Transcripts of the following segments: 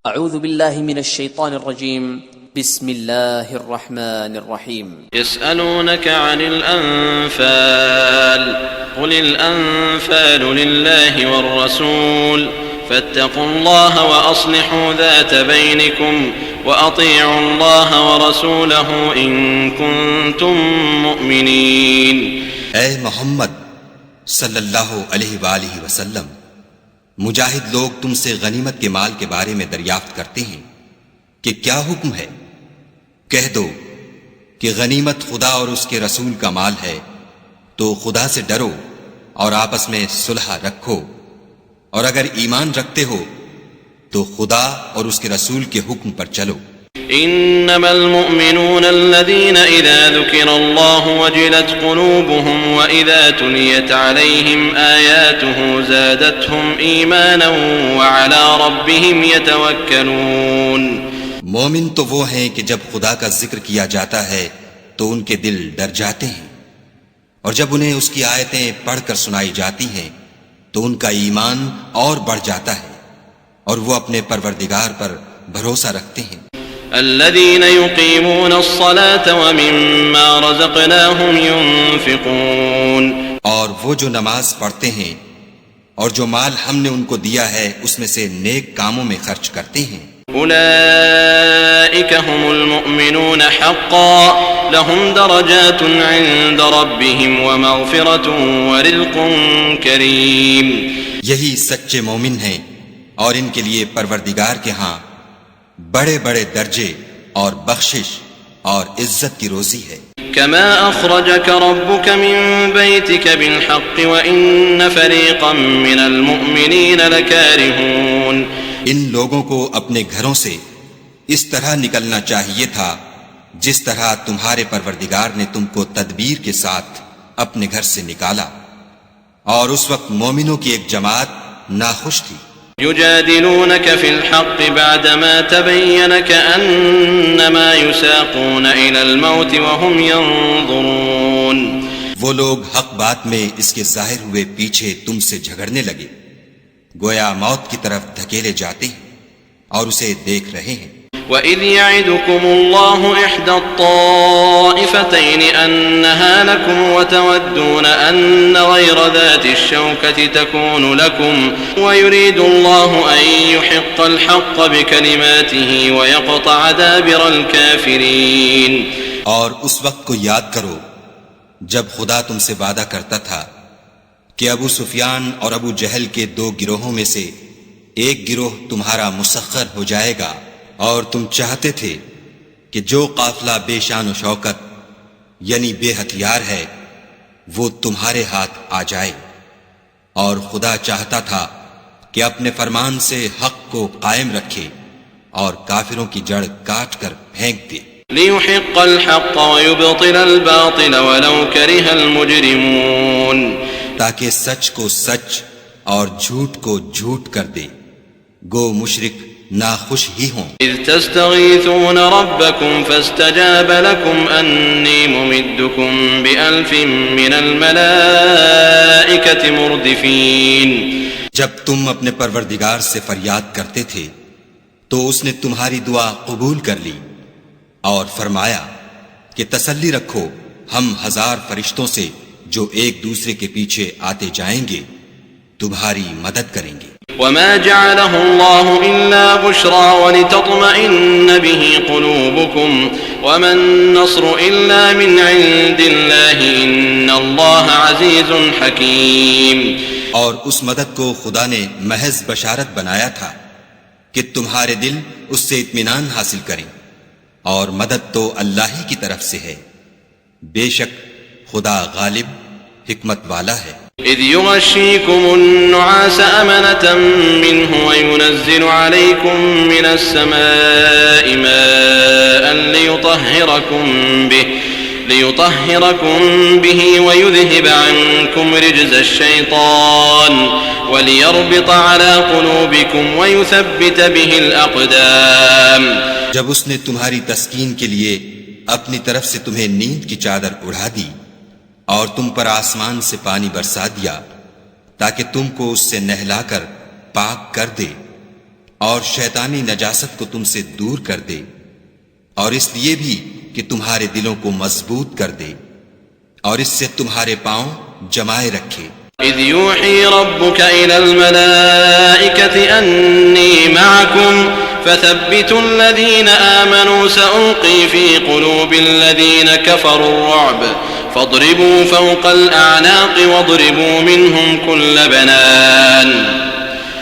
اعوذ باللہ من الشیطان الرجیم بسم اللہ الرحمن الرحیم يسألونك عن الأنفال قل الأنفال لله والرسول فاتقوا الله وأصلحوا ذات بينكم وأطيعوا الله ورسوله إن كنتم مؤمنين۔ اے محمد صلی اللہ علیہ وآلہ وسلم، مجاہد لوگ تم سے غنیمت کے مال کے بارے میں دریافت کرتے ہیں کہ کیا حکم ہے؟ کہہ دو کہ غنیمت خدا اور اس کے رسول کا مال ہے، تو خدا سے ڈرو اور آپس میں صلح رکھو، اور اگر ایمان رکھتے ہو تو خدا اور اس کے رسول کے حکم پر چلو۔ انما المؤمنون الذين اذا ذكر الله وجلت قلوبهم واذا تليت عليهم آياته زادتهم ايمانا وعلى ربهم يتوكلون۔ مومن تو وہ ہیں کہ جب خدا کا ذکر کیا جاتا ہے تو ان کے دل ڈر جاتے ہیں، اور جب انہیں اس کی آیتیں پڑھ کر سنائی جاتی ہیں تو ان کا ایمان اور بڑھ جاتا ہے، اور وہ اپنے پروردگار پر بھروسہ رکھتے ہیں۔ الذين يقيمون الصلاة ومما رزقناهم ينفقون، اور وہ جو نماز پڑھتے ہیں اور جو مال ہم نے ان کو دیا ہے اس میں سے نیک کاموں میں خرچ کرتے ہیں۔ أولئك هم المؤمنون حقا لهم درجات عند ربهم ومغفرة ورزق كريم۔ یہی سچے مومن ہیں، اور ان کے لیے پروردگار کے ہاں بڑے بڑے درجے اور بخشش اور عزت کی روزی ہے۔ كما أخرجك ربك من بيتك بالحق وإن فريقا من المؤمنين لكارهون۔ ان لوگوں کو اپنے گھروں سے اس طرح نکلنا چاہیے تھا جس طرح تمہارے پروردگار نے تم کو تدبیر کے ساتھ اپنے گھر سے نکالا، اور اس وقت مومنوں کی ایک جماعت ناخوش تھی۔ يجادلونك في الحق بعدما تبين كأنما يساقون إلى الموت وهم ينظرون۔ وہ لوگ حق بات میں اس کے ظاہر ہوئے پیچھے تم سے جھگڑنے لگے، گویا موت کی طرف دھکیلے جاتے ہیں اور اسے دیکھ رہے ہیں۔ وَإِذْ يَعِدُكُمُ اللَّهُ إِحْدَى الطَّائِفَتَيْنِ أَنَّهَا لَكُمْ وَتَوَدُّونَ أَنَّ غَيْرَ ذَاتِ الشَّوْكَةِ تَكُونُ لَكُمْ وَيُرِيدُ اللَّهُ أَن يُحِقَّ الْحَقَّ بِكَلِمَاتِهِ وَيَقْطَعَ دَابِرَ الْكَافِرِينَ۔ اور اس وقت کو یاد کرو جب خدا تم سے وعدہ کرتا تھا کہ ابو سفیان اور ابو جہل کے دو گروہوں میں سے ایک گروہ تمہارا مسخر ہو جائے گا، اور تم چاہتے تھے کہ جو قافلہ بے شان و شوکت یعنی بے ہتھیار ہے وہ تمہارے ہاتھ آ جائے، اور خدا چاہتا تھا کہ اپنے فرمان سے حق کو قائم رکھے اور کافروں کی جڑ کاٹ کر پھینک دے۔ لِيُحِقَّ الْحَقَّ وَيُبْطِلَ الْبَاطِلَ وَلَوْ كَرِهَ الْمُجْرِمُونَ، تاکہ سچ کو سچ اور جھوٹ کو جھوٹ کر دے، گو مشرک ناخوش ہی ہوں۔ اذ تستغیثون ربکم فاستجاب لکم انی ممدکم بألف من الملائکة مردفین۔ جب تم اپنے پروردگار سے فریاد کرتے تھے تو اس نے تمہاری دعا قبول کر لی اور فرمایا کہ تسلی رکھو، ہم 1000 فرشتوں سے جو ایک دوسرے کے پیچھے آتے جائیں گے تمہاری مدد کریں گے۔ وما جعله الله إلا بشرى ولتطمئن به قلوبكم وما النصر إلا من عند الله إن الله عزيز حكيم۔ اور اس مدد کو خدا نے محض بشارت بنایا تھا کہ تمہارے دل اس سے اطمینان حاصل کریں، اور مدد تو اللہ ہی کی طرف سے ہے، بے شک خدا غالب حکمت والا ہے۔ اذ يغشيكم النعاس أمنة منه وينزل عليكم من السماء ماء ليطهركم به ويذهب عنكم رجز الشيطان وليربط على قلوبكم ويثبت به الأقدام۔ جب اس نے تمہاری تسکین کے لیے اپنی طرف سے تمہیں نیند کی چادر اڑا دی اور تم پر آسمان سے پانی برسا دیا تاکہ تم کو اس سے نہلا کر پاک کر دے، اور شیطانی نجاست کو تم سے دور کر دے، اور اس لیے بھی کہ تمہارے دلوں کو مضبوط کر دے اور اس سے تمہارے پاؤں جمائے رکھے۔ اذ یوحی ربک الی الملائکۃ انی معکم فثبتوا الذین آمنوا سألقی فی قلوب الذین کفروا الرعب فاضربوا فوق الاعناق واضربوا منهم كل بنان۔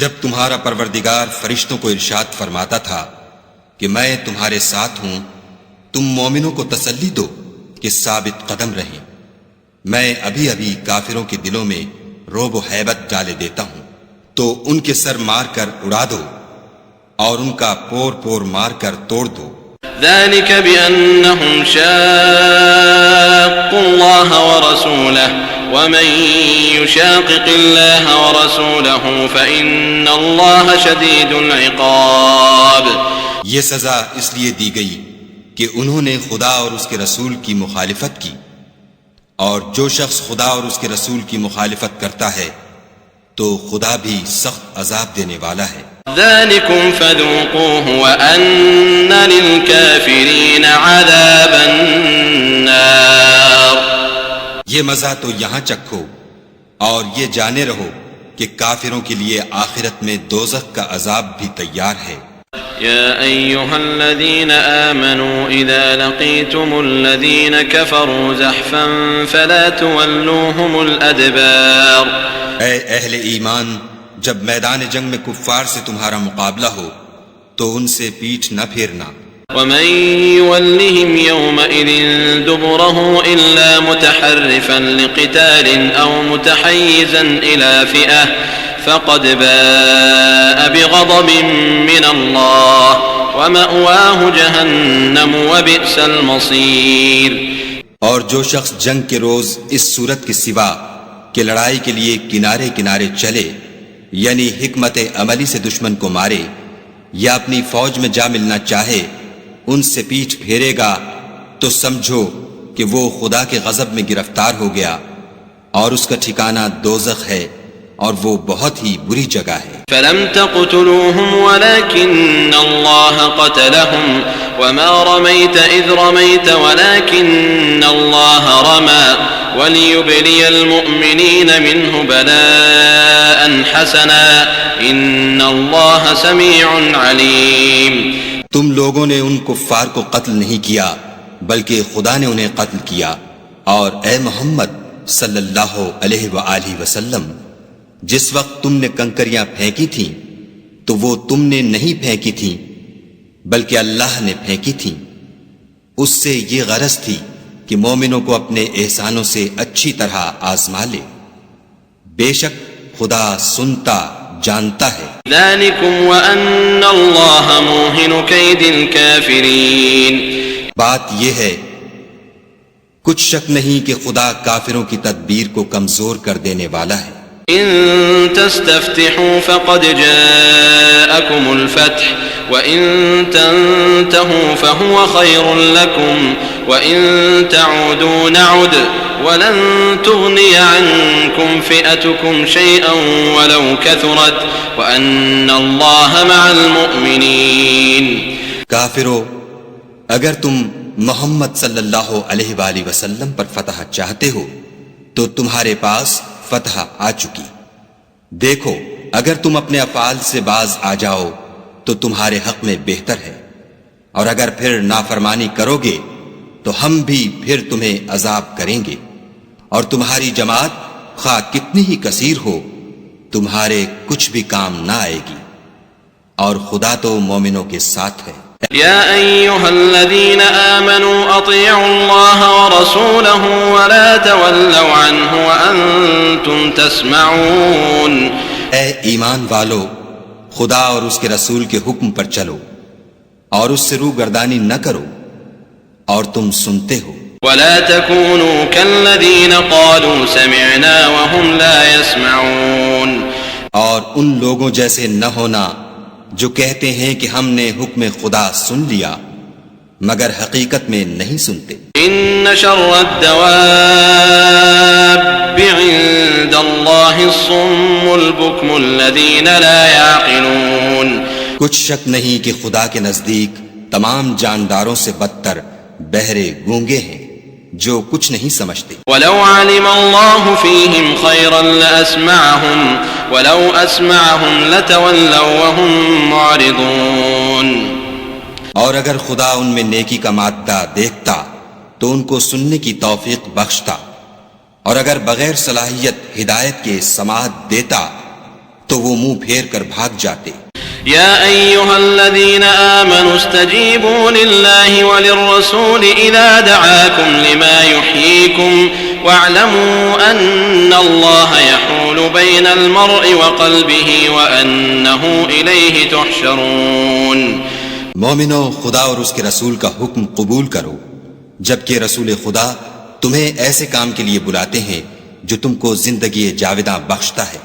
جب تمہارا پروردگار فرشتوں کو ارشاد فرماتا تھا کہ میں تمہارے ساتھ ہوں، تم مومنوں کو تسلی دو کہ ثابت قدم رہیں، میں ابھی ابھی کافروں کے دلوں میں رعب و ہیبت ڈالے دیتا ہوں، تو ان کے سر مار کر اڑا دو اور ان کا پور پور مار کر توڑ دو۔ ذلك بأنهم شاقوا الله ورسوله ومن يشاقق الله ورسوله فإن الله شديد العقاب۔ یہ سزا اس لیے دی گئی کہ انہوں نے خدا اور اس کے رسول کی مخالفت کی، اور جو شخص خدا اور اس کے رسول کی مخالفت کرتا ہے تو خدا بھی سخت عذاب دینے والا ہے۔ ذلكم فذوقوه وأن للكافرين عذاب النار۔ یہ مزہ تو یہاں چکھو اور یہ جانے رہو کہ کافروں کے لیے آخرت میں دوزخ کا عذاب بھی تیار ہے۔ يا أيها الذين آمنوا إذا لقيتم الذين كفروا زحفا فلا تولوهم الأدبار۔ اے اہل ایمان، جب میدان جنگ میں کفار سے تمہارا مقابلہ ہو تو ان سے پیٹھ نہ پھیرنا۔ ومن يولهم يومئذ دبره إلا متحرفا لقتال أو متحيزا إلى فئة فقد باء بغضب من الله ومأواه جهنم وبئس المصير۔ اور جو شخص جنگ کے روز اس صورت کے سوا کہ لڑائی کے لیے کنارے کنارے چلے، یعنی حکمت عملی سے دشمن کو مارے یا اپنی فوج میں جا ملنا چاہے، ان سے پیٹھ پھیرے گا تو سمجھو کہ وہ خدا کے غضب میں گرفتار ہو گیا اور اس کا ٹھکانہ دوزخ ہے اور وہ بہت ہی بری جگہ ہے۔ فلم تقتلوهم ولكن الله قتلهم وما رميت إذ رميت ولكن الله رمى وليبلي المؤمنين منه بلاء حسنا إن الله سميع عليم۔ تم لوگوں نے ان کفار کو قتل نہیں کیا بلکہ خدا نے انہیں قتل کیا، اور اے محمد صلی اللہ علیہ وآلہ وسلم، جس وقت تم نے کنکریاں پھینکی تھیں تو وہ تم نے نہیں پھینکی تھیں بلکہ اللہ نے پھینکی تھیں، اس سے یہ غرض تھی کہ مومنوں کو اپنے احسانوں سے اچھی طرح آزما لے، بے شک خدا سنتا جانتا ہے۔ ذالکم وان اللہ موہن کید الکافرین۔ بات یہ ہے، کچھ شک نہیں کہ خدا کافروں کی تدبیر کو کمزور کر دینے والا ہے۔ ان تستفتحوا فقد جاءكم الفتح وان تنتهوا فهو خير لكم وان تعودوا نعد ولن تغني عنكم فئتكم شيئا ولو كثرت وان الله مع المؤمنين۔ کافرو، اگر تم محمد صلی اللہ علیہ وآلہ وسلم پر فتح چاہتے ہو تو تمہارے پاس فتح آ چکی، دیکھو اگر تم اپنے افعال سے باز آ جاؤ تو تمہارے حق میں بہتر ہے، اور اگر پھر نافرمانی کرو گے تو ہم بھی پھر تمہیں عذاب کریں گے، اور تمہاری جماعت خواہ کتنی ہی کثیر ہو تمہارے کچھ بھی کام نہ آئے گی، اور خدا تو مومنوں کے ساتھ ہے۔ يا أيها الذين آمنوا أطيعوا الله ورسوله ولا تولوا عنه وأنتم تسمعون۔ اے ایمان والو، خدا اور اس کے رسول کے حکم پر چلو اور اس سے روگردانی نہ کرو اور تم سنتے ہو۔ ولا تكونوا كالذين قالوا سمعنا وهم لا يسمعون۔ اور ان لوگوں جیسے نہ ہونا جو کہتے ہیں کہ ہم نے حکم خدا سن لیا مگر حقیقت میں نہیں سنتے۔ ان شر الدواب عند الله الصم البكم الذين لا يعقلون۔ کچھ شک نہیں کہ خدا کے نزدیک تمام جانداروں سے بدتر بہرے گونگے ہیں جو کچھ نہیں سمجھتے. ولو علم الله فيهم خيرا لأسمعهم ولو أسمعهم لتولوا وهم معرضون. اور اگر خدا ان میں نیکی کا مادہ دیکھتا تو ان کو سننے کی توفیق بخشتا، اور اگر بغیر صلاحیت ہدایت کے سماعت دیتا تو وہ منہ پھیر کر بھاگ جاتے. يا أيها الذين آمنوا استجيبوا لله وللرسول إذا دعاكم لما يحييكم واعلموا أن الله يحول بين المرء وقلبه وأنه إليه تحشرون. مومنو، خدا اور اس کے رسول کا حکم قبول کرو جبکہ رسول خدا تمہیں ایسے کام کے لیے بلاتے ہیں جو تم کو زندگی جاوداں بخشتا ہے،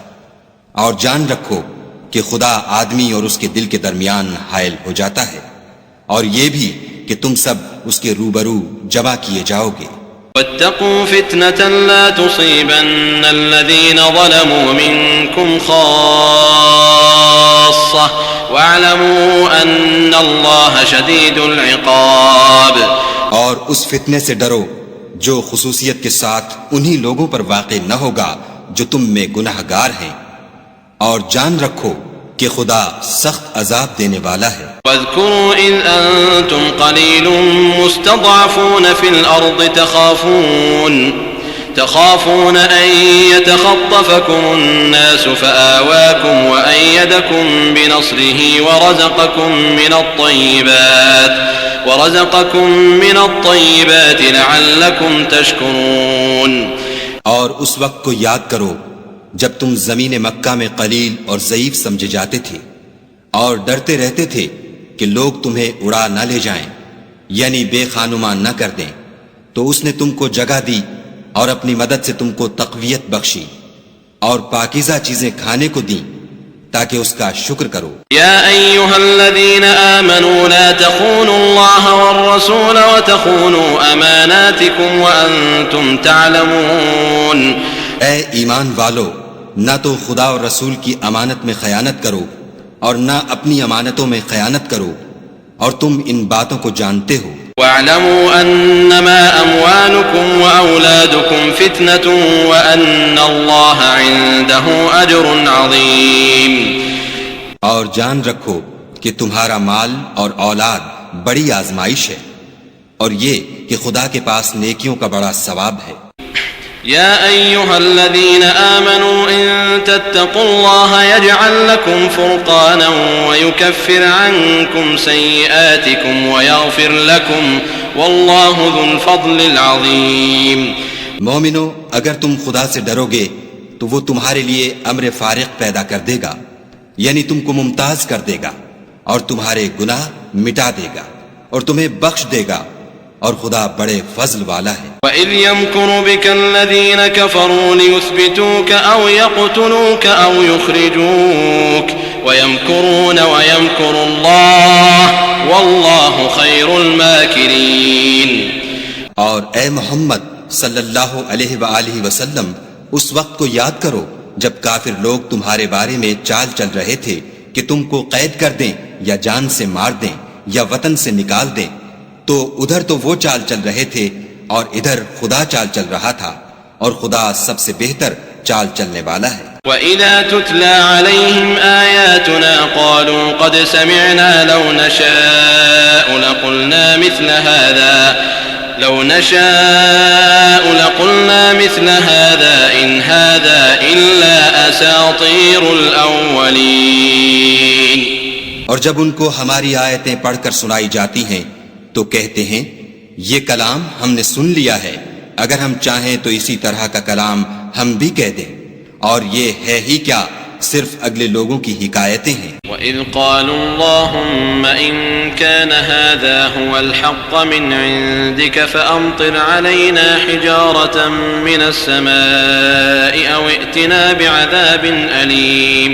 اور جان رکھو کہ خدا آدمی اور اس کے دل کے درمیان حائل ہو جاتا ہے، اور یہ بھی کہ تم سب اس کے روبرو جمع کیے جاؤ گے. واتقوا فتنة لا تصيبن الذين ظلموا منكم خاصة واعلموا أن الله شديد العقاب. اور اس فتنے سے ڈرو جو خصوصیت کے ساتھ انہی لوگوں پر واقع نہ ہوگا جو تم میں گناہ گار ہیں، اور جان رکھو کہ خدا سخت عذاب دینے والا ہے. واذكروا إذ أنتم قليل مستضعفون في الأرض تخافون أن يتخطفكم الناس فآواكم وأيدكم بنصره ورزقكم من الطيبات لعلكم تشكرون. اور اس وقت کو یاد کرو جب تم زمین مکہ میں قلیل اور ضعیف سمجھے جاتے تھے اور ڈرتے رہتے تھے کہ لوگ تمہیں اڑا نہ لے جائیں، یعنی بے خانمان نہ کر دیں، تو اس نے تم کو جگہ دی اور اپنی مدد سے تم کو تقویت بخشی اور پاکیزہ چیزیں کھانے کو دیں تاکہ اس کا شکر کرو. يا أيها الذين آمنوا لا تخونوا الله والرسول وتخونوا أماناتكم وأنتم تعلمون. اے ایمان والو، نہ تو خدا اور رسول کی امانت میں خیانت کرو اور نہ اپنی امانتوں میں خیانت کرو، اور تم ان باتوں کو جانتے ہو. واعلموا أنما أموالكم وأولادكم فتنة وأن الله عنده أجر عظيم. اور جان رکھو کہ تمہارا مال اور اولاد بڑی آزمائش ہے، اور یہ کہ خدا کے پاس نیکیوں کا بڑا ثواب ہے. يا أيها الذين آمنوا إن تتقوا الله يجعل لكم فرقانا ويكفر عنكم سيئاتكم ويغفر لكم والله ذو الفضل العظيم. مومنو، اگر تم خدا سے ڈرو گے تو وہ تمہارے لیے امر فارق پیدا کر دے گا، یعنی تم کو ممتاز کر دے گا اور تمہارے گناہ مٹا دے گا اور تمہیں بخش دے گا، اور خدا بڑے فضل والا ہے. وَإِذْ يَمْكُرُ بِكَ الَّذِينَ كَفَرُوا لِيُثْبِتُوكَ أَوْ يَقْتُلُوكَ أَوْ يُخْرِجُوكَ وَيَمْكُرُونَ وَيَمْكُرُ اللَّهُ وَاللَّهُ خَيْرُ الْمَاكِرِينَ. اور اے محمد صلی اللہ علیہ وآلہ وسلم، اس وقت کو یاد کرو جب کافر لوگ تمہارے بارے میں چال چل رہے تھے کہ تم کو قید کر دیں یا جان سے مار دیں یا وطن سے نکال دیں، تو ادھر تو وہ چال چل رہے تھے اور ادھر خدا چال چل رہا تھا، اور خدا سب سے بہتر چال چلنے والا ہے. وَإِذَا تُتْلَى عَلَيْهِمْ آيَاتُنَا قَالُوا قَدْ سَمِعْنَا لَوْ نَشَاءُ لَقُلْنَا مِثْلَ هَذَا إِنْ هَذَا إِلَّا أَسَاطِيرُ الْأَوَّلِينَ. اور جب ان کو ہماری آیتیں پڑھ کر سنائی جاتی ہیں تو کہتے ہیں یہ کلام ہم نے سن لیا ہے، اگر ہم چاہیں تو اسی طرح کا کلام ہم بھی کہہ دیں، اور یہ ہے ہی کیا، صرف اگلے لوگوں کی حکایتیں ہیں. وَإِذْ قَالُوا اللَّهُمَّ إِن كَانَ هَذَا هُوَ الْحَقَّ مِنْ عِنْدِكَ فَأَمْطِرْ عَلَيْنَا حِجَارَةً مِنَ السَّمَاءِ أَوْ ائْتِنَا بِعَذَابٍ أَلِيمٍ.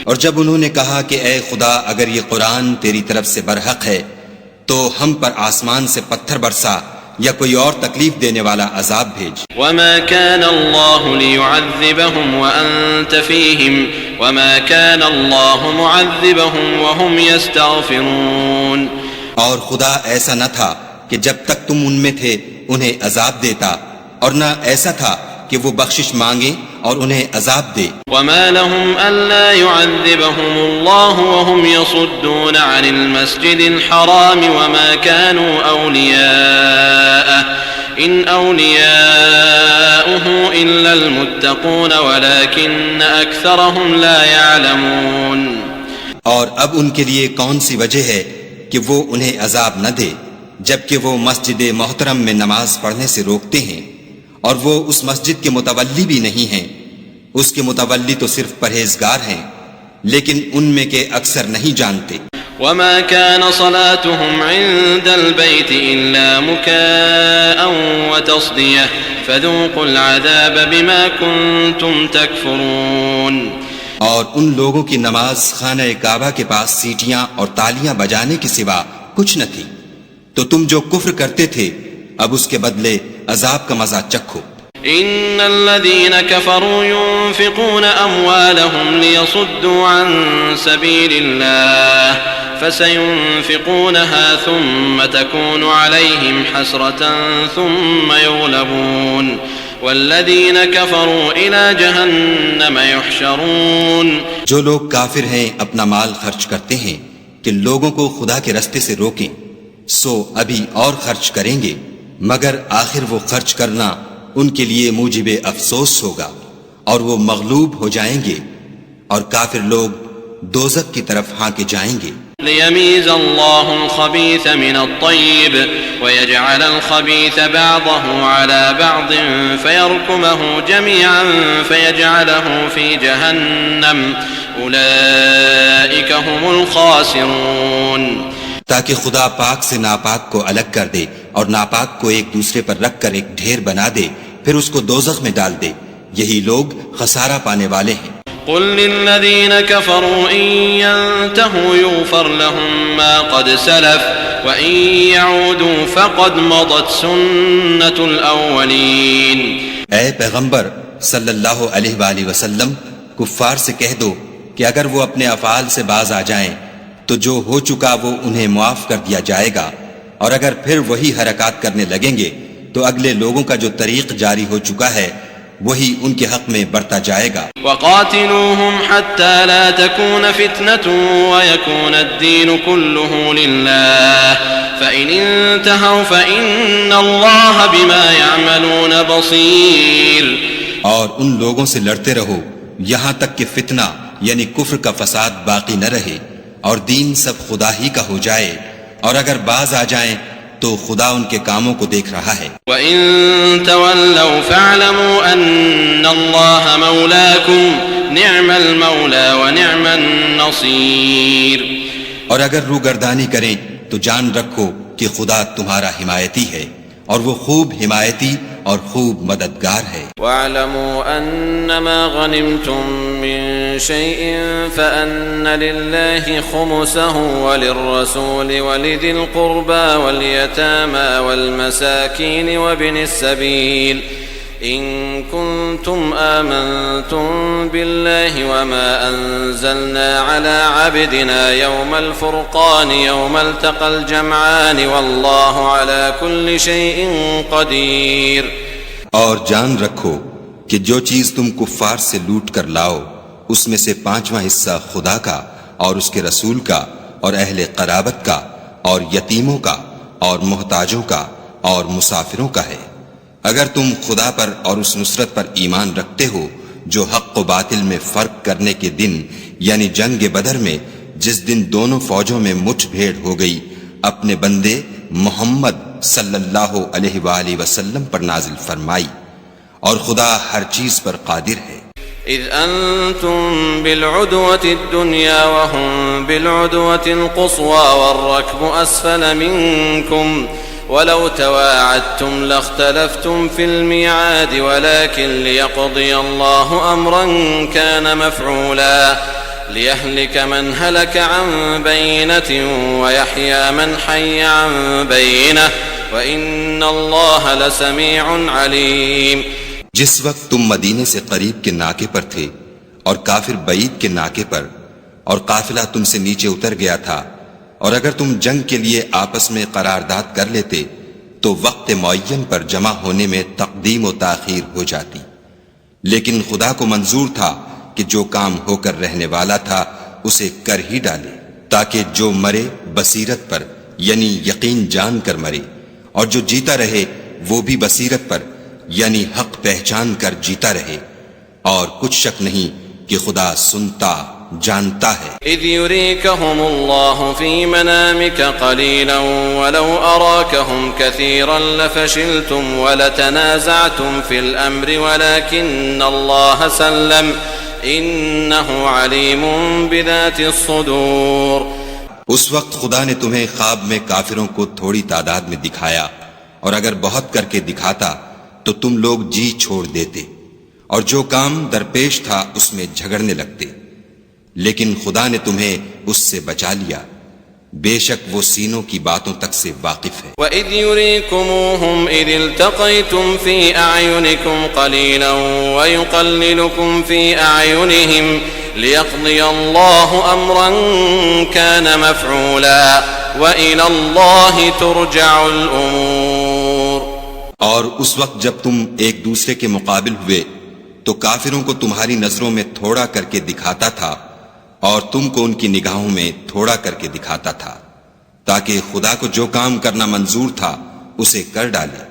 اور جب انہوں نے کہا کہ اے خدا، اگر یہ قرآن تیری طرف سے برحق ہے تو ہم پر آسمان سے پتھر برسا یا کوئی اور تکلیف دینے والا عذاب بھیج۔ وما كان الله ليعذبهم وأنت فيهم وما كان الله معذبهم وهم يستغفرون۔ اور خدا ایسا نہ تھا کہ جب تک تم ان میں تھے انہیں عذاب دیتا، اور نہ ایسا تھا کہ وہ بخشش مانگے اور انہیں عذاب دے۔ وما لهم ألا يعذبهم الله وهم يصدون عن المسجد الحرام وما كانوا أولياءه إن أولياؤه إلا المتقون ولكن أكثرهم لا يعلمون۔ اور اب ان کے لیے کون سی وجہ ہے کہ وہ انہیں عذاب نہ دے جبکہ وہ مسجد محترم میں نماز پڑھنے سے روکتے ہیں، اور وہ اس مسجد کے متولی بھی نہیں ہیں، اس کے متولی تو صرف پرہیزگار ہیں لیکن ان میں کے اکثر نہیں جانتے۔ وما كان صلاتهم عند البيت إلا مكاء وتصدية فذوقوا العذاب بما كنتم تكفرون۔ اور ان لوگوں کی نماز خانہ کعبہ کے پاس سیٹیاں اور تالیاں بجانے کے سوا کچھ نہ تھی، تو تم جو کفر کرتے تھے اب اس کے بدلے عذاب کا مزہ چکھو۔ ان الذين كفروا ينفقون اموالهم ليصدوا عن سبيل الله فسينفقونها ثم تكون عليهم حسرة ثم يغلبون والذين كفروا الى جهنم يحشرون۔ جو لوگ کافر ہیں اپنا مال خرچ کرتے ہیں کہ لوگوں کو خدا کے رستے سے روکیں، سو ابھی اور خرچ کریں گے، مگر آخر وہ خرچ کرنا ان کے لیے موجب افسوس ہوگا اور وہ مغلوب ہو جائیں گے، اور کافر لوگ دوزخ کی طرف ہانکے جائیں گے۔ ليميز الله الخبيث من الطيب ويجعل الخبيث بعضه على بعض فيركمه جميعا فيجعله في جهنم أولئك هم الخاسرون۔ تاکہ خدا پاک سے ناپاک کو الگ کر دے اور ناپاک کو ایک دوسرے پر رکھ کر ایک ڈھیر بنا دے، پھر اس کو دوزخ میں ڈال دے، یہی لوگ خسارہ پانے والے ہیں۔ قل للذين كفروا إن ينتهوا يغفر لهم ما قد سلف وإن يعودوا فقد مضت سنة الأولين۔ اے پیغمبر صلی اللہ علیہ وآلہ وسلم، کفار سے کہہ دو کہ اگر وہ اپنے افعال سے باز آ جائیں تو جو ہو چکا وہ انہیں معاف کر دیا جائے گا، اور اگر پھر وہی حرکات کرنے لگیں گے تو اگلے لوگوں کا جو طریق جاری ہو چکا ہے وہی ان کے حق میں برتا جائے گا۔ وقاتلوهم حتى لا تكون فتنة ويكون الدين كله لله فإن انتهوا فإن الله بما يعملون بصير۔ اور ان لوگوں سے لڑتے رہو یہاں تک کہ فتنہ یعنی کفر کا فساد باقی نہ رہے اور دین سب خدا ہی کا ہو جائے، اور اگر باز آ جائیں تو خدا ان کے کاموں کو دیکھ رہا ہے۔ وَإِن تَوَلَّوْا فَاعْلَمُوا أَنَّ اللَّهَ مَوْلَاكُمْ نِعْمَ الْمَوْلَى وَنِعْمَ النَّصِيرُ۔ اور اگر روگردانی کریں تو جان رکھو کہ خدا تمہارا حمایتی ہے اور وہ خوب حمایتی اور خوب مددگار ہے۔ وَاعْلَمُوا أَنَّمَا غَنِمْتُم مِّن شَيْءٍ فَأَنَّ لِلَّهِ خُمُسَهُ وَلِلرَّسُولِ وَلِذِي الْقُرْبَى وَالْيَتَامَى وَالْمَسَاكِينِ وَابْنِ السَّبِيلِ إِن كُنتُمْ آمَنتُم بِاللَّهِ وَمَا أَنزَلْنَا عَلَى عَبْدِنَا يَوْمَ الْفُرْقَانِ يَوْمَ الْتَقَى الْجَمْعَانِ وَاللَّهُ عَلَى كُلِّ شَيْءٍ قَدِيرٌ۔ اور جان رکھو کہ جو چیز تم کفار سے لوٹ کر لاؤ اس میں سے 5واں حصہ خدا کا اور اس کے رسول کا اور اہل قرابت کا اور یتیموں کا اور محتاجوں کا اور مسافروں کا ہے۔ اگر تم خدا پر اور اس نصرت پر ایمان رکھتے ہو جو حق و باطل میں فرق کرنے کے دن یعنی جنگ بدر میں جس دن دونوں فوجوں میں مٹھ بھیڑ ہو گئی اپنے بندے محمد صلی اللہ علیہ وآلہ وسلم پر نازل فرمائی، اور خدا ہر چیز پر قادر ہے۔ إذ أنتم بالعدوة الدنيا وهم بالعدوة القصوى والركب أسفل منكم ولو تواعدتم لاختلفتم في الميعاد ولكن ليقضي الله أمرا كان مفعولا ليهلك من هلك عن بينة ويحيى من حي عن بينة وإن الله لسميع عليم. جس وقت تم مدینے سے قریب کے ناکے پر تھے اور کافر بعید کے ناکے پر، اور قافلہ تم سے نیچے اتر گیا تھا، اور اگر تم جنگ کے لیے آپس میں قرارداد کر لیتے تو وقت معین پر جمع ہونے میں تقدیم و تاخیر ہو جاتی، لیکن خدا کو منظور تھا کہ جو کام ہو کر رہنے والا تھا اسے کر ہی ڈالے، تاکہ جو مرے بصیرت پر یعنی یقین جان کر مرے، اور جو جیتا رہے وہ بھی بصیرت پر یعنی حق پہچان کر جیتا رہے، اور کچھ شک نہیں کہ خدا سنتا جانتا ہے. اذ يريكهم الله في منامك قليلا ولو أراكهم كثيرا لفشلتم ولتنازعتم في الأمر ولكن الله سلم إنه عليم بذات الصدور. اس وقت خدا نے تمہیں خواب میں کافروں کو تھوڑی تعداد میں دکھایا، اور اگر بہت کر کے دکھاتا تو تم لوگ جی چھوڑ دیتے، اور جو کام درپیش تھا اس میں جھگڑنے لگتے، لیکن خدا نے تمہیں اس سے بچا لیا، بے شک وہ سینوں کی باتوں تک سے واقف ہے. وَإِذْ يُرِيكُمُوهُمْ إِذِ الْتَقَيْتُمْ فِي أَعْيُنِكُمْ قَلِيلًا وَيُقَلِّلُكُمْ فِي أَعْيُنِهِمْ لِيَقْضِيَ اللَّهُ أَمْرًا كَانَ مَفْعُولًا وَإِلَى اللَّهِ تُرْجَعُ الْأُمُورُ. اور اس وقت جب تم ایک دوسرے کے مقابل ہوئے تو کافروں کو تمہاری نظروں میں تھوڑا کر کے دکھاتا تھا اور تم کو ان کی نگاہوں میں تھوڑا کر کے دکھاتا تھا، تاکہ خدا کو جو کام کرنا منظور تھا اسے کر ڈالے،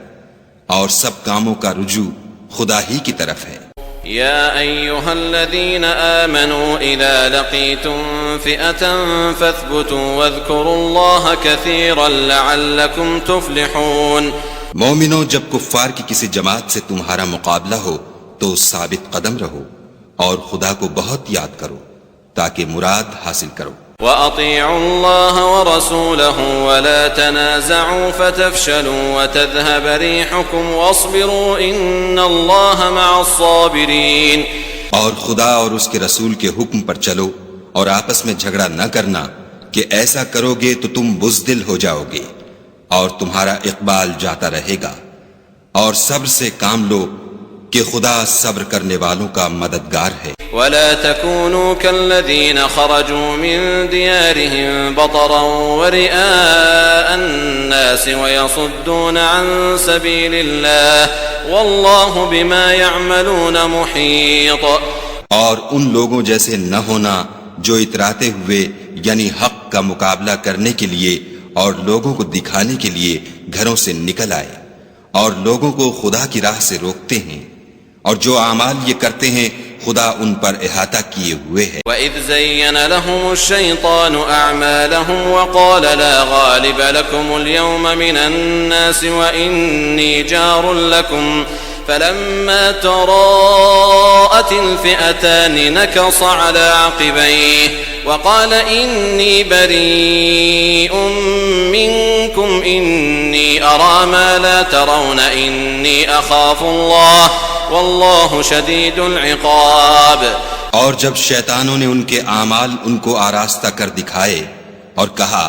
اور سب کاموں کا رجوع خدا ہی کی طرف ہے. يا أيها الذين آمنوا إذا لقيتم فئة فاثبتوا واذكروا الله كثيرا لعلكم تفلحون. مومنوں، جب کفار کی کسی جماعت سے تمہارا مقابلہ ہو تو ثابت قدم رہو اور خدا کو بہت یاد کرو تاکہ مراد حاصل کرو. وَأَطِيعُوا اللَّهَ وَرَسُولَهُ وَلَا تَنَازَعُوا فَتَفْشَلُوا وَتَذْهَبَ رِيحُكُمْ وَاصْبِرُوا إِنَّ اللَّهَ مَعَ الصَّابِرِينَ. اور خدا اور اس کے رسول کے حکم پر چلو اور آپس میں جھگڑا نہ کرنا کہ ایسا کرو گے تو تم بزدل ہو جاؤ گے اور تمہارا اقبال جاتا رہے گا، اور صبر سے کام لو کہ خدا صبر کرنے والوں کا مددگار ہے. ولا تكونوا كالذين خرجوا من ديارهم بطرا ورئاء الناس ويصدون عن سبيل الله والله بما يعملون محيط. اور ان لوگوں جیسے نہ ہونا جو اتراتے ہوئے یعنی حق کا مقابلہ کرنے کے لیے اور لوگوں کو دکھانے کے لیے گھروں سے نکل آئے اور لوگوں کو خدا کی راہ سے روکتے ہیں، اور جو اعمال یہ کرتے ہیں خدا ان پر احاطہ کیے ہوئے ہے. وَإِذْ زَيَّنَ لَهُمُ الشَّيْطَانُ أَعْمَالَهُمْ وَقَالَ لَا غَالِبَ لَكُمُ الْيَوْمَ مِنَ النَّاسِ وَإِنِّي جَارٌ لَكُمْ فَلَمَّا تَرَاءَتِ الْفِئَتَانِ نَكَصَ عَلَى عَقِبَيْهِ وَقَالَ إِنِّي بَرِيءٌ مِّنكُمْ إِنِّي أَرَى مَا لَا تَرَوْنَ إِنِّي أَخَافُ اللَّهَ واللہ شدید العقاب. اور جب شیطانوں نے ان کے اعمال ان کو آراستہ کر دکھائے اور کہا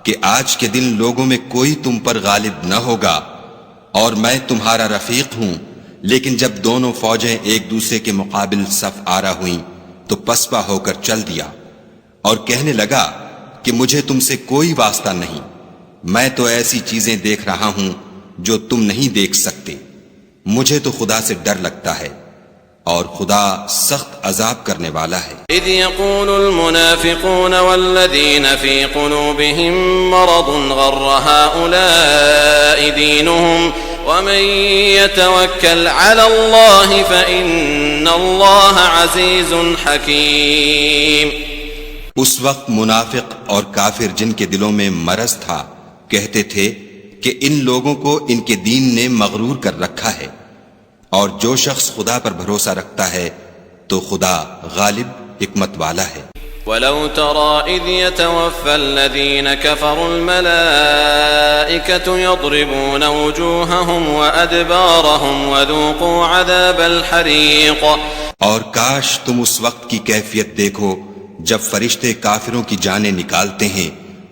کہ آج کے دن لوگوں میں کوئی تم پر غالب نہ ہوگا اور میں تمہارا رفیق ہوں، لیکن جب دونوں فوجیں ایک دوسرے کے مقابل صف آرا ہوئیں تو پسپا ہو کر چل دیا اور کہنے لگا کہ مجھے تم سے کوئی واسطہ نہیں، میں تو ایسی چیزیں دیکھ رہا ہوں جو تم نہیں دیکھ سکتے، مجھے تو خدا سے ڈر لگتا ہے اور خدا سخت عذاب کرنے والا ہے. اذ يقول المنافقون والذين في قلوبهم مرض غر هؤلاء دينهم ومن يتوكل على الله فإن الله عزيز حكيم. اس وقت منافق اور کافر جن کے دلوں میں مرض تھا کہتے تھے کہ ان لوگوں کو ان کے دین نے مغرور کر رکھا ہے، اور جو شخص خدا پر بھروسہ رکھتا ہے تو خدا غالب حکمت والا ہے. وَلَوْ تَرَى إِذْ يَتَوَفَّى الَّذِينَ كَفَرُوا الْمَلَائِكَةُ يَضْرِبُونَ وُجُوهَهُمْ وَأَدْبَارَهُمْ وَذُوقُوا عَذَابَ الْحَرِيقِ. اور کاش تم اس وقت کی کیفیت دیکھو جب فرشتے کافروں کی جانیں نکالتے ہیں،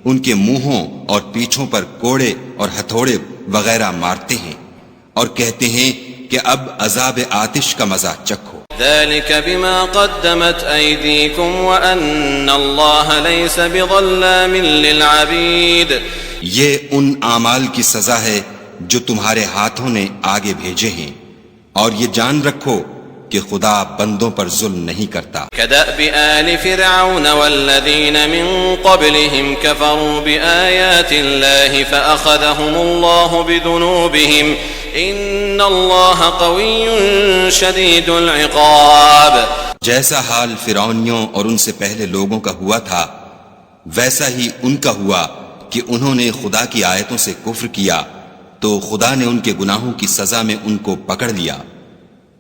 ان کے منہوں اور پیٹھوں پر کوڑے اور ہتھوڑے وغیرہ مارتے ہیں اور کہتے ہیں کہ اب عذاب آتش کا مزہ چکھو۔ ذلك بما قدمت أيديكم وأن الله ليس بظلام للعبيد۔ یہ ان اعمال کی سزا ہے جو تمہارے ہاتھوں نے آگے بھیجے ہیں، اور یہ جان رکھو کہ خدا بندوں پر ظلم نہیں کرتا۔ كدأب آل فرعون والذين من قبلهم كفروا بآيات الله فأخذهم الله بذنوبهم إن الله قوي شديد العقاب۔ جیسا حال فرعونیوں اور ان سے پہلے لوگوں کا ہوا تھا، ویسا ہی ان کا ہوا کہ انہوں نے خدا کی آیتوں سے کفر کیا تو خدا نے ان کے گناہوں کی سزا میں ان کو پکڑ لیا۔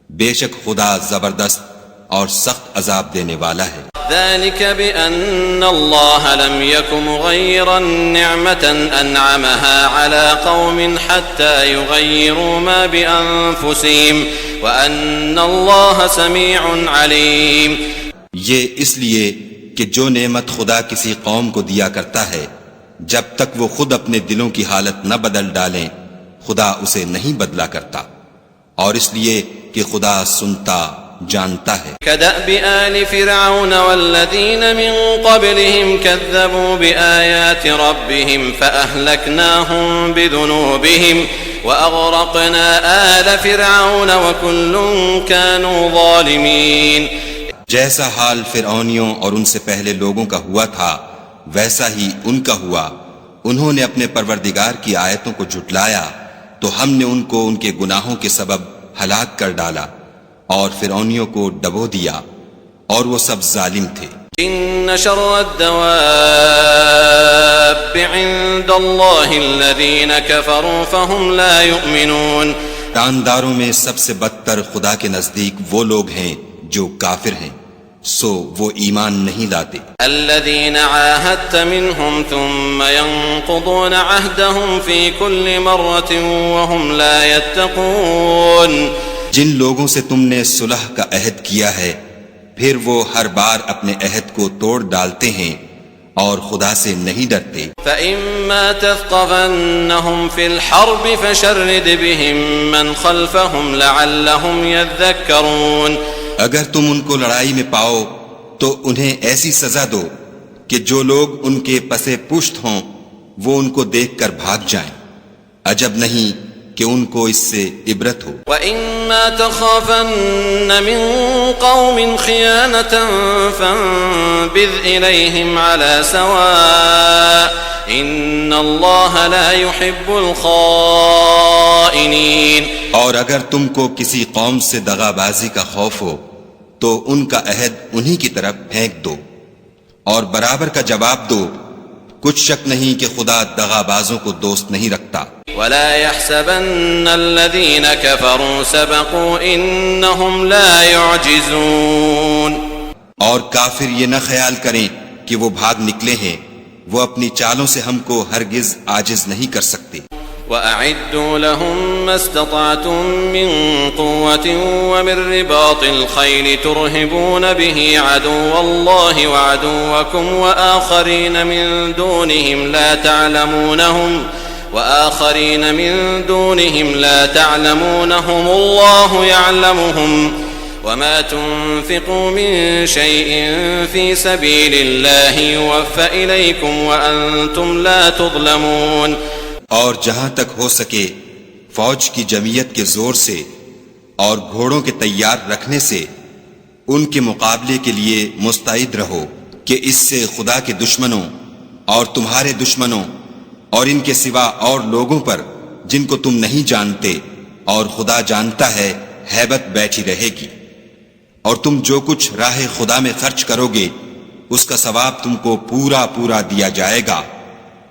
بے شک خدا زبردست اور سخت عذاب دینے والا ہے۔ ذلك بأن الله لم يكن مغيرا نعمة أنعمها على قوم حتى يغيروا ما بأنفسهم وأن الله سميع عليم۔ یہ اس لیے کہ جو نعمت خدا کسی قوم کو دیا کرتا ہے، جب تک وہ خود اپنے دلوں کی حالت نہ بدل ڈالیں خدا اسے نہیں بدلا کرتا، اور اس لیے کہ خدا سنتا جانتا ہے۔ كدأب آل فرعون والذين من قبلهم كذبوا بآيات ربهم فأهلكناهم بذنوبهم وأغرقنا آل فرعون وكل كانوا ظالمين۔ جیسا حال فرعونیوں اور ان سے پہلے لوگوں کا ہوا تھا ویسا ہی ان کا ہوا، انہوں نے اپنے پروردگار کی آیتوں کو جھٹلایا تو ہم نے ان کو ان کے گناہوں کے سبب ہلاک کر ڈالا اور فرعونیوں کو ڈبو دیا، اور وہ سب ظالم تھے۔ ان شر الدواب عند الله الذين كفروا فهم لا يؤمنون۔ جانداروں میں سب سے بدتر خدا کے نزدیک وہ لوگ ہیں جو کافر ہیں، سو وہ ایمان نہیں لاتے۔ الذين عاهدت منهم ثم ينقضون عهدهم في كل مرة وهم لا يتقون۔ جن لوگوں سے تم نے صلح کا عہد کیا ہے پھر وہ ہر بار اپنے عہد کو توڑ ڈالتے ہیں اور خدا سے نہیں ڈرتے۔ فإما تثقفنهم في الحرب فشرد بهم من خلفهم لعلهم يذكرون۔ اگر تم ان کو لڑائی میں پاؤ تو انہیں ایسی سزا دو کہ جو لوگ ان کے پسے پشت ہوں وہ ان کو دیکھ کر بھاگ جائیں، عجب نہیں کہ ان کو اس سے عبرت ہو۔ وَإِمَّا تَخَافَنَّ مِن قَوْمٍ خِيَانَةً فَانبِذْ إِلَيْهِمْ عَلَى سَوَاءٍ إِنَّ اللَّهَ لَا يُحِبُّ الْخَائِنِينَ۔ اور اگر تم کو کسی قوم سے دغا بازی کا خوف ہو تو ان کا عہد انہی کی طرف پھینک دو اور برابر کا جواب دو، کچھ شک نہیں کہ خدا دغا بازوں کو دوست نہیں رکھتا۔ وَلَا يَحْسَبَنَّ الَّذِينَ كَفَرُوا سَبَقُوا إِنَّهُمْ لَا يُعْجِزُونَ۔ اور کافر یہ نہ خیال کریں کہ وہ بھاگ نکلے ہیں، وہ اپنی چالوں سے ہم کو ہرگز عاجز نہیں کر سکتے۔ وَأَعِدُّوا لَهُم مَّا اسْتَطَعْتُم مِّن قُوَّةٍ وَمِن رِّبَاطِ الْخَيْلِ تُرْهِبُونَ بِهِ عَدُوَّ اللَّهِ وَعَدُوَّكُمْ وآخرين من دونهم لا تعلمونهم الله يعلمهم وما تنفقوا من شيء في سبيل الله يوفى إليكم وأنتم لا تظلمون۔ اور جہاں تک ہو سکے فوج کی جمعیت کے زور سے اور گھوڑوں کے تیار رکھنے سے ان کے مقابلے کے لیے مستعد رہو کہ اس سے خدا کے دشمنوں اور تمہارے دشمنوں اور ان کے سوا اور لوگوں پر جن کو تم نہیں جانتے اور خدا جانتا ہے ہیبت بیٹھی رہے گی، اور تم جو کچھ راہ خدا میں خرچ کرو گے اس کا ثواب تم کو پورا پورا دیا جائے گا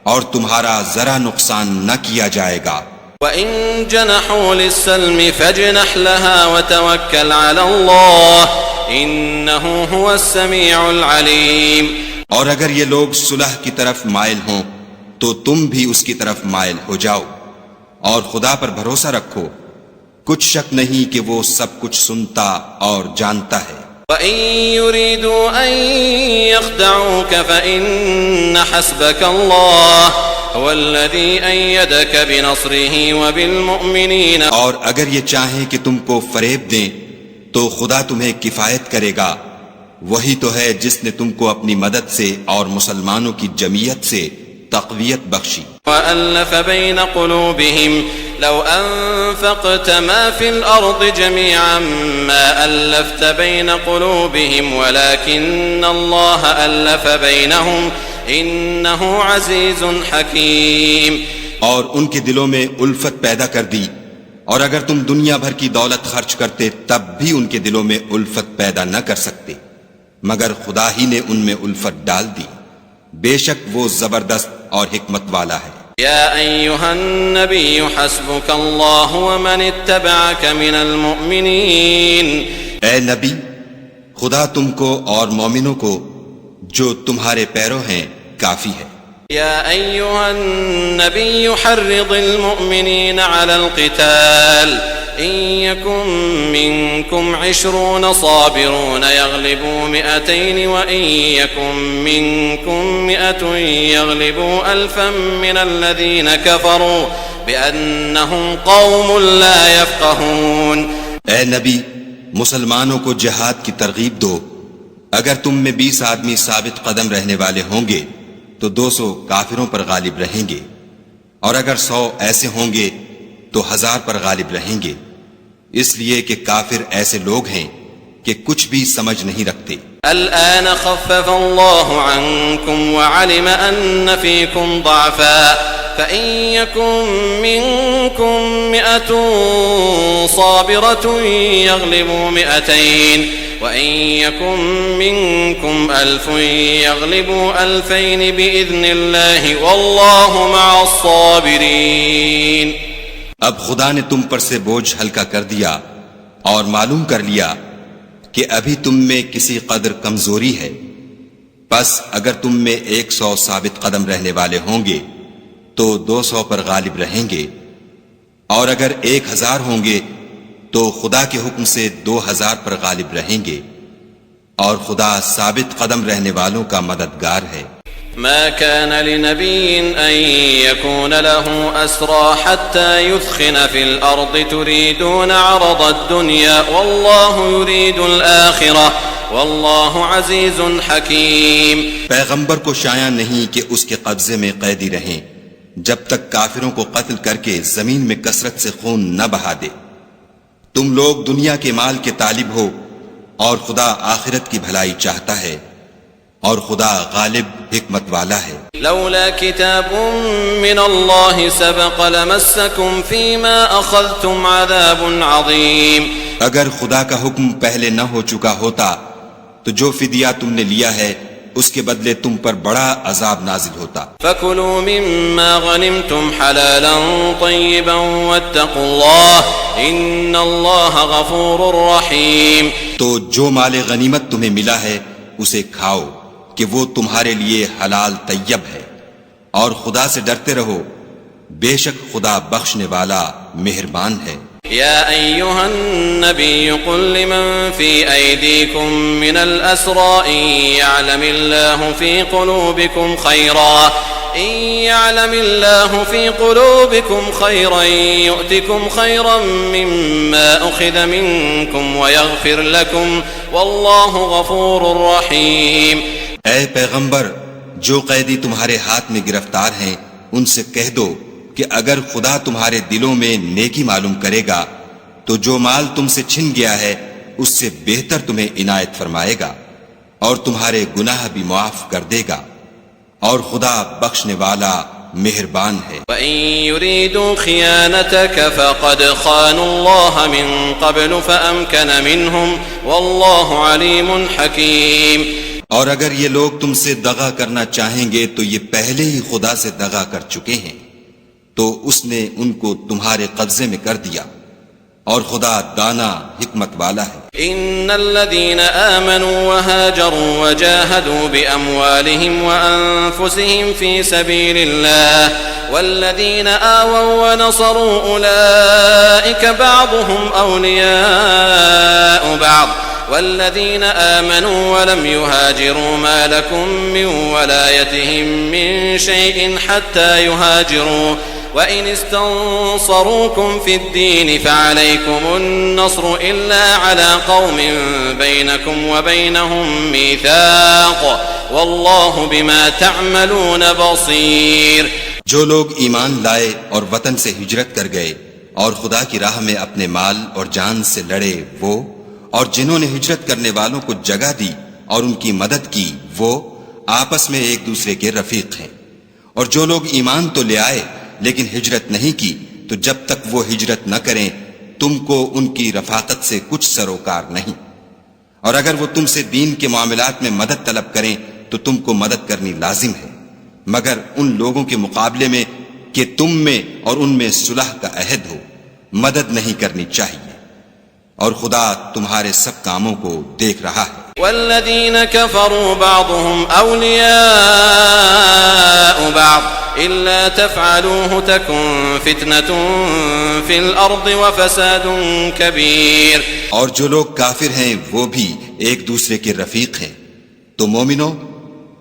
اور تمہارا ذرا نقصان نہ کیا جائے گا۔ وَإِن جَنَحُوا لِلسَّلْمِ فَاجْنَحْ لَهَا وَتَوَكَّلْ عَلَى اللَّهِ إِنَّهُ هُوَ السَّمِيعُ الْعَلِيمُ۔ اور اگر یہ لوگ صلح کی طرف مائل ہوں تو تم بھی اس کی طرف مائل ہو جاؤ اور خدا پر بھروسہ رکھو، کچھ شک نہیں کہ وہ سب کچھ سنتا اور جانتا ہے۔ وَإِن يُرِيدُوا أَن يَخْدَعُوكَ فَإِنَّ حَسْبَكَ اللَّهُ هو الذي أيدك بنصره وبالمؤمنين. اور اگر یہ چاہیں کہ تم کو فریب دیں تو خدا تمہیں کفایت کرے گا، وہی تو ہے جس نے تم کو اپنی مدد سے اور مسلمانوں کی جمعیت سے تقویت بخشی. وألف بين قلوبهم لو أنفقت ما في الأرض جميعا ما ألفت بين قلوبهم ولكن الله ألف بينهم إنه عزيز حكيم. اور ان کے دلوں میں الفت پیدا کر دی، اور اگر تم دنیا بھر کی دولت خرچ کرتے تب بھی ان کے دلوں میں الفت پیدا نہ کر سکتے، مگر خدا ہی نے ان میں الفت ڈال دی، بے شک وہ زبردست اور حکمت والا ہے. يا أيها النبي حسبك الله ومن اتبعك من المؤمنين. اے نبی، خدا تم کو اور مومنوں کو جو تمہارے پیرو ہیں کافی ہے. يا أيها النبي حرض المؤمنين على القتال إن يكن منكم 20 صابرون يغلبوا 200 وإن يكن منكم 100 يغلبوا 1000 من الذين كفروا بأنهم قوم لا يفقهون. اے نبی، مسلمانوں کو جہاد کی ترغیب دو. اگر تم میں 20 آدمی ثابت قدم رہنے والے ہوں گے تو 200 کافروں پر غالب رہیں گے، اور اگر 100 ایسے ہوں گے تو 1000 پر غالب رہیں گے، اس لیے کہ کافر ایسے لوگ ہیں کہ کچھ بھی سمجھ نہیں رکھتے. الآن خفف الله عنكم وعلم أن فيكم ضعفا فإن يكن منكم 100 صابرة يغلبوا 200 وإن يكن منكم 1000 يغلبوا 2000 بإذن الله والله مع الصابرين. اب خدا نے تم پر سے بوجھ ہلکا کر دیا اور معلوم کر لیا کہ ابھی تم میں کسی قدر کمزوری ہے، پس اگر تم میں 100 ثابت قدم رہنے والے ہوں گے تو 200 پر غالب رہیں گے، اور اگر 1000 ہوں گے تو خدا کے حکم سے 2000 پر غالب رہیں گے، اور خدا ثابت قدم رہنے والوں کا مددگار ہے. ما كان لنبي أن يكون له أسرى حتى يثخن في الأرض تريدون عرض الدنيا والله يريد الآخرة والله عزيز حكيم. پیغمبر کو شایع نہیں کہ اس کے قبضے میں قیدی رہیں جب تک کافروں کو قتل کر کے زمین میں کثرت سے خون نہ بہا دے. تم لوگ دنیا کے مال کے طالب ہو اور خدا آخرت کی بھلائی چاہتا ہے، اور خدا غالب حکمت والا ہے. لولا كتاب من الله سبق لمسكم فيما أخذتم عذاب عظيم. اگر خدا کا حکم پہلے نہ ہو چکا ہوتا تو جو فدیہ تم نے لیا ہے اس کے بدلے تم پر بڑا عذاب نازل ہوتا. فَكُلُوا مِمَّا غَنِمْتُمْ حَلَالًا طَيِّبًا وَاتَّقُوا اللَّهَ إِنَّ اللَّهَ غَفُورٌ رَحِيمٌ. تو جو مال غنیمت تمہیں ملا ہے اسے کھاؤ کہ وہ تمہارے لیے حلال طیب ہے، اور خدا سے ڈرتے رہو، بے شک خدا بخشنے والا مہربان ہے. يا أيها النبي قل لمن في أيديكم من الأسرى إن يعلم الله في قلوبكم خيرا يؤتكم خيرا مما أخذ منكم ويغفر لكم والله غفور رحيم. اے پیغمبر، جو قیدی تمہارے ہاتھ میں گرفتار ہیں ان سے کہہ دو کہ اگر خدا تمہارے دلوں میں نیکی معلوم کرے گا تو جو مال تم سے چھن گیا ہے اس سے بہتر تمہیں عنایت فرمائے گا، اور تمہارے گناہ بھی معاف کر دے گا، اور خدا بخشنے والا مہربان ہے. وَإِن يُرِيدُوا خِيَانَتَكَ فَقَدْ خَانُوا اللَّهَ مِن قَبْلُ فَأَمْكَنَ مِنْهُمْ وَاللَّهُ عَلِيمٌ حَكِيمٌ. اور اگر یہ لوگ تم سے دغا کرنا چاہیں گے تو یہ پہلے ہی خدا سے دغا کر چکے ہیں، تو اس نے ان کو تمہارے قبضے میں کر دیا، اور خدا دانا حکمت والا ہے. ان الذين آمنوا وهاجروا وجاهدوا بأموالهم وأنفسهم في سبيل الله والذين آووا ونصروا أولئك بعضهم أولياء بعض والذين آمنوا ولم يهاجروا ما لكم من ولايتهم من شيء حتى يهاجروا وإن استنصروكم في الدين فعليكم النصر إلا على قوم بينكم وبينهم ميثاق والله بما تعملون بصير. جو لوگ ایمان لائے اور وطن سے ہجرت کر گئے اور خدا کی راہ میں اپنے مال اور جان سے لڑے وہ، اور جنہوں نے ہجرت کرنے والوں کو جگہ دی اور ان کی مدد کی وہ آپس میں ایک دوسرے کے رفیق ہیں. اور جو لوگ ایمان تو لے آئے لیکن ہجرت نہیں کی تو جب تک وہ ہجرت نہ کریں تم کو ان کی رفاقت سے کچھ سروکار نہیں. اور اگر وہ تم سے دین کے معاملات میں مدد طلب کریں تو تم کو مدد کرنی لازم ہے، مگر ان لوگوں کے مقابلے میں کہ تم میں اور ان میں صلح کا عہد ہو مدد نہیں کرنی چاہیے، اور خدا تمہارے سب کاموں کو دیکھ رہا ہے. والذين كفروا بعضهم أولياء بعض إلا تفعلوه تكن فتنة في الأرض وفساد كبير. اور جو لوگ کافر ہیں وہ بھی ایک دوسرے کے رفیق ہیں. تو مومنو،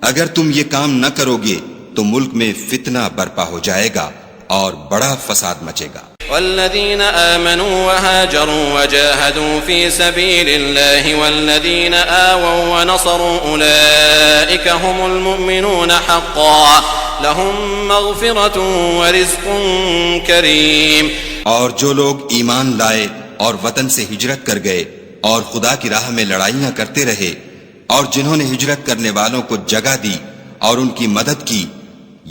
اگر تم یہ کام نہ کرو گے تو ملک میں فتنہ برپا ہو جائے گا اور بڑا فساد مچے گا. والذين آمنوا وهاجروا وجاهدوا في سبيل الله والذين آووا ونصروا أولئك هم المؤمنون حقا لهم مغفرة ورزق كريم. اور جو لوگ ایمان لائے اور وطن سے ہجرت کر گئے اور خدا کی راہ میں لڑائیاں کرتے رہے اور جنہوں نے ہجرت کرنے والوں کو جگہ دی اور ان کی مدد کی،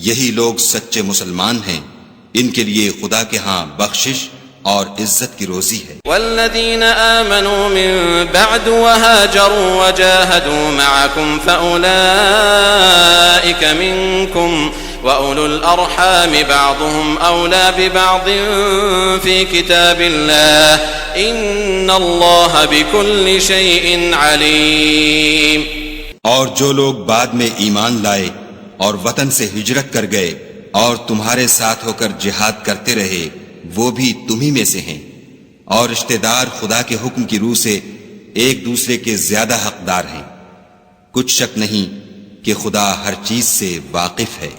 یہی لوگ سچے مسلمان ہیں. ان کے لیے خدا کے ہاں بخشش اور عزت کی روزی ہے. والذین آمنوا من بعد وهاجروا وجاهدوا معكم فأولئك منكم وأولو الأرحام بعضهم أولى ببعض في كتاب الله إن الله بكل شيء عليم. اور جو لوگ بعد میں ایمان لائے اور وطن سے ہجرت کر گئے اور تمہارے ساتھ ہو کر جہاد کرتے رہے وہ بھی تمہیں میں سے ہیں، اور رشتہ دار خدا کے حکم کی روح سے ایک دوسرے کے زیادہ حقدار ہیں. کچھ شک نہیں کہ خدا ہر چیز سے واقف ہے.